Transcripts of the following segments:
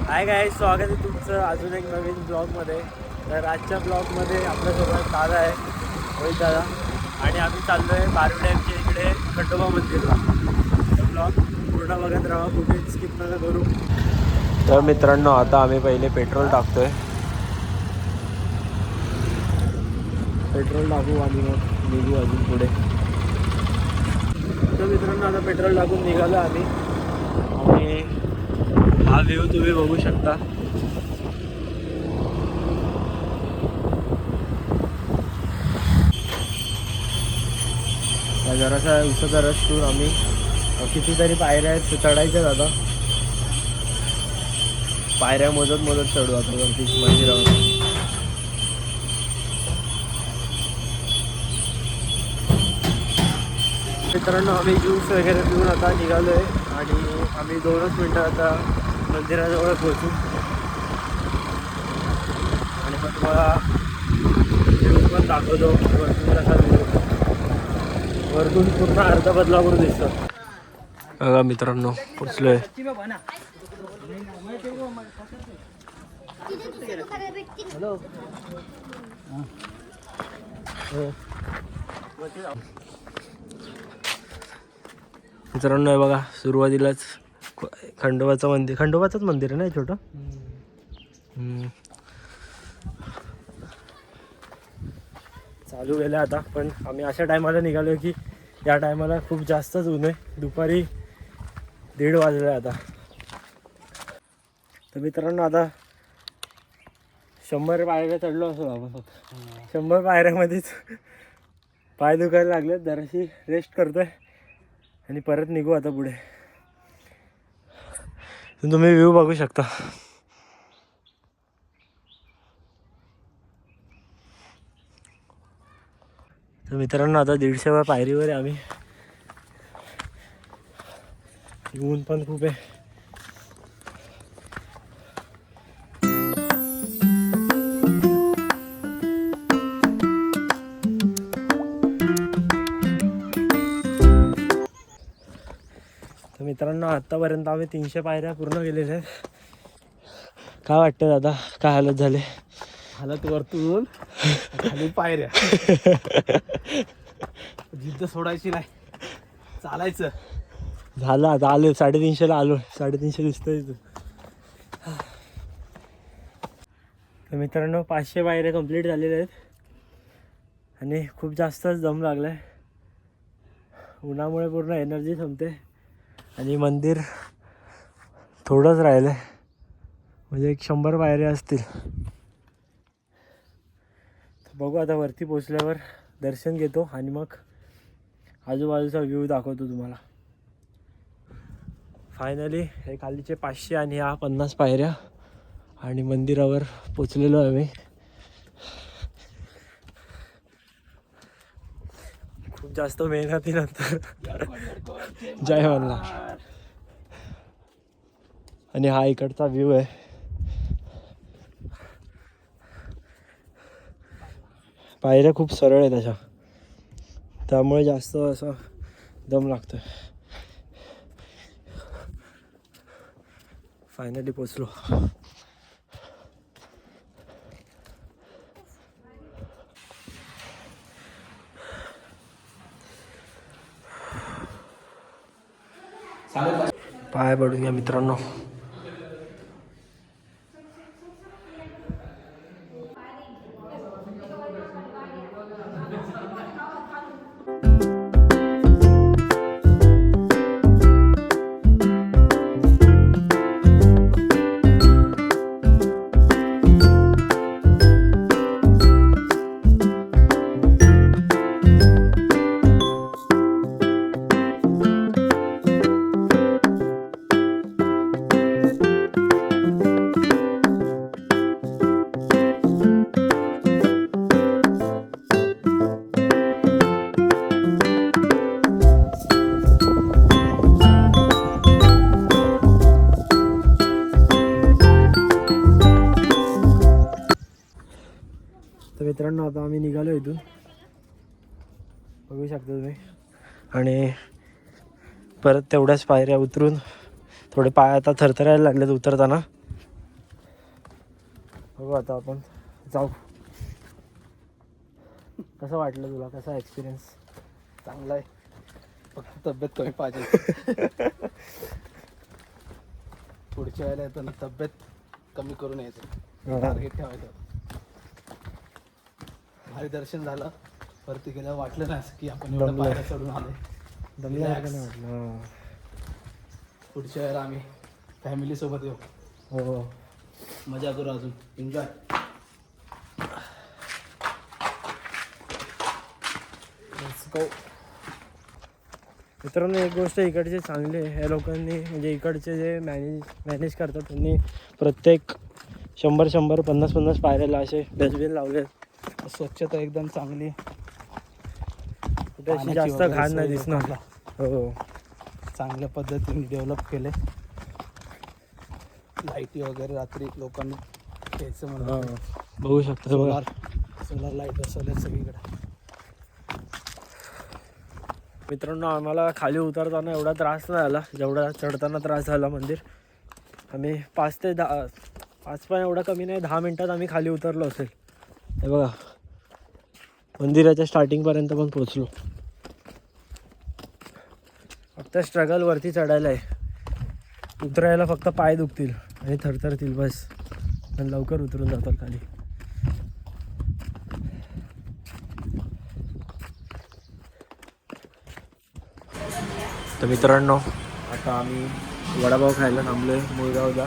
हाय काय स्वागत आहे तुमचं अजून एक नवीन ब्लॉगमध्ये. तर आजच्या ब्लॉगमध्ये आपल्यासोबत दादा आहे, रोहित दादा, आणि आम्ही चाललो आहे बारवी डॅमच्या इकडे खंडोबा मंदिरला. ब्लॉग पूर्ण बघत राहा, कुठे स्किप नका करू. तर मित्रांनो, आता आम्ही पहिले पेट्रोल टाकतोय. पेट्रोल टाकू आणि मग निघू अजून पुढे. तर मित्रांनो, आता पेट्रोल टाकून निघालो आम्ही आणि हा व्ह्यू तुम्ही बघू शकता. जरासा उसाचा रस करून आम्ही कितीतरी पायऱ्या आहेत चढायच्यात. आता पायऱ्या मोजत मोजत चढू आता वरती मंदिरावर. मित्रांनो, आम्ही ज्यूस वगैरे पिऊन आता निघालो आहे आणि आम्ही 2च मिनटं आता मंदिराजवळ पोहोचू आणि मग तुम्हाला व्ह्यू पण दाखवतो. वरतून कसा व्ह्यू, वरतून पूर्ण अर्धा बदलापूर दिसतं. बघा मित्रांनो, पोचलोय. मित्रांनो, हे बघा सुरुवातीलाच खंडोबाचं मंदिर, खंडोबाचंच मंदिर आहे ना छोटं. चालू गेलं आता, पण आम्ही अशा टायमाला निघालो की या टायमाला खूप जास्तच ऊन आहे. दुपारी 1:30 वाजले आता. तर मित्रांनो, आता 100 पायऱ्या चढलो असो आपण. 100 पायऱ्यामध्येच पाय दुखायला लागले. जराशी रेस्ट करतोय आणि परत निघू आता पुढे. तुम्ही व्ह्यू बघू शकता. तर मित्रांनो, आता 150व्या पायरीवर आहे आम्ही. ऊन पण खूप आहे. तर मित्रांनो, आत्तापर्यंत आम्ही 300 पायऱ्या पूर्ण केलेल्या आहेत. काय वाटतं दादा, काय हालत झाले? हालत वरतून खाली पायऱ्या. जिद्द सोडायची नाही, चालायचं. झालं आता, आलो 350ला आलो. 350 दिसतोय तू. तर मित्रांनो, 500 पायऱ्या कंप्लीट झालेल्या आहेत आणि खूप जास्तच दम लागला आहे. उन्हामुळे पूर्ण एनर्जी संपते आणि मंदिर थोडंच राहिलं आहे, म्हणजे 100 पायऱ्या असतील. तर बघू आता, वरती पोचल्यावर दर्शन घेतो आणि मग आजूबाजूचा व्ह्यू दाखवतो तुम्हाला. फायनली हे खालीचे 500 आणि ह्या 50 पायऱ्या आणि मंदिरावर पोचलेलो आहे मी. खूप जास्त मेहनतीनंतर जय मल्हार. आणि हा इकडचा व्ह्यू आहे. पायऱ्या खूप सरळ आहेत अशा, त्यामुळे जास्त असं दम लागतोय. फायनली पोचलो. पाय पडून घ्या मित्रांनो. तर मित्रांनो, आता आम्ही निघालो इथून, बघू शकता तुम्ही. आणि परत तेवढ्याच पायऱ्या उतरून थोडे पाय आता थरथरायला लागलेत उतरताना. बघू आता आपण जाऊ. कसं वाटलं तुला, कसा एक्सपिरियन्स? चांगला आहे, फक्त तब्येत कमी पाहिजे. पुढच्या वेळेला येताना तब्येत कमी करून यायचं, टार्गेट ठेवायचं. भारी दर्शन झालं. वरती गेल्यावर वाटलं नाही असं की आपण एवढं दमलोय. पायऱ्या चढून आले. दमल्यासारखं नाही वाटलं. पुढच्या वेळेला आम्ही फॅमिली सोबत येऊ, हो. मजा करू, अजून एन्जॉय. मित्रांनो, एक गोष्ट इकडची चांगली आहे, या लोकांनी म्हणजे इकडचे जे मॅनेज करतात त्यांनी प्रत्येक 100-100, 50-50 पायऱ्याला असे डस्टबिन लावले. स्वच्छता एकदम चांगली, कुठे अशी जास्त घाण नाही दिसणार. हो, चांगल्या पद्धतीने डेव्हलप केले. लाईटी वगैरे रात्री लोकांनी घ्यायचं म्हणून बघू शकता. सोलार लाईट बसवल्यात सगळीकडे. मित्रांनो, आम्हाला खाली उतरताना एवढा त्रास नाही आला जेवढा चढताना त्रास झाला. मंदिर आम्ही 5 ते 10, 5 पण एवढा कमी नाही, 10 मिनटात आम्ही खाली उतरलो असेल. हे बघा, मंदिराच्या स्टार्टिंगपर्यंत पण पोचलो. फक्त स्ट्रगल वरती चढायला आहे, उतरायला फक्त पाय दुखतील आणि थरथरतील बस, पण लवकर उतरून जातात खाली. तर मित्रांनो, आता आम्ही वडापाव खायला थांबलो आहे मुळगावला.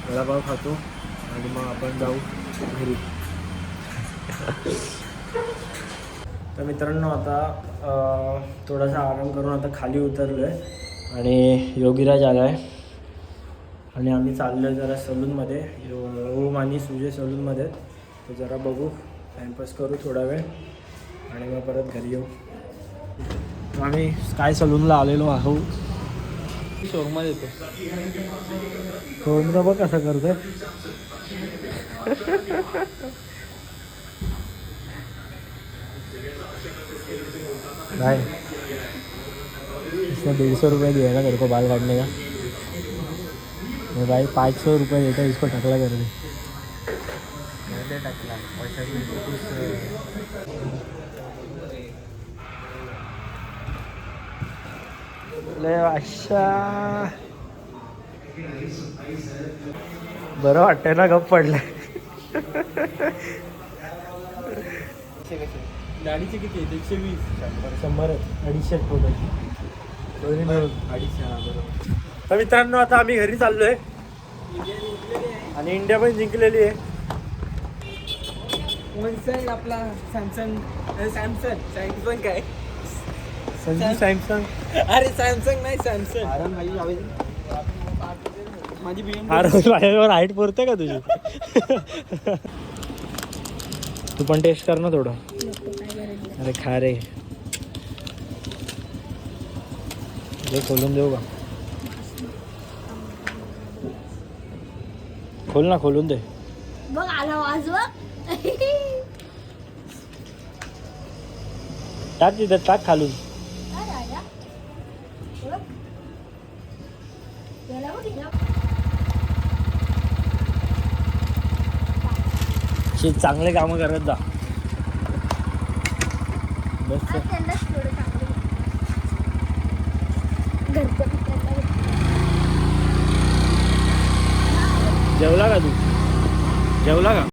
वडापाव खातो आणि मग आपण जाऊ घरी. तर मित्रांनो, आता थोडासा आराम करून आता खाली उतरलो आहे आणि योगीराज आला आहे आणि आम्ही चाललो आहे जरा सलूनमध्ये. ओम आणि सुजय सलूनमध्ये, तर जरा बघू, टाईमपास करू थोडा वेळ आणि मग परत घरी येऊ. आम्ही स्काय सलूनला आलेलो आहोत. शोरूममध्ये येतो. कोण बघ कसं करतोय. भाई इसने 150 रुपये दिया ना मेरे को बाल काटने का. मैं भाई 500 रुपये देता इसको टकला कर दे. टकला पैसा ले अशा बरं वाटतंय ना, गप पडलंय. गाडीचे किती आहेत? 120, 100 250 टोटल. दोन्ही मिळून 250. तर मित्रांनो, आता आम्ही घरी चाललोय आणि इंडिया पण जिंकलेली आहे. वन साईड आपला सॅमसंग काय संजू सॅमसंग. अरे सॅमसंग नाही, सॅमसंग. माझी BM अरे माझ्यावर हाईट पुरते का तुझी? तू पण टेस्ट कर ना थोडं. अरे खा रे. हे खोलून देऊ का? खोल ना, खोलून दे. बघ आला वाजवा. टाक तिथं, टाक खालून. चांगले कामं करत जा. बस जेवला का तू? जेवला का?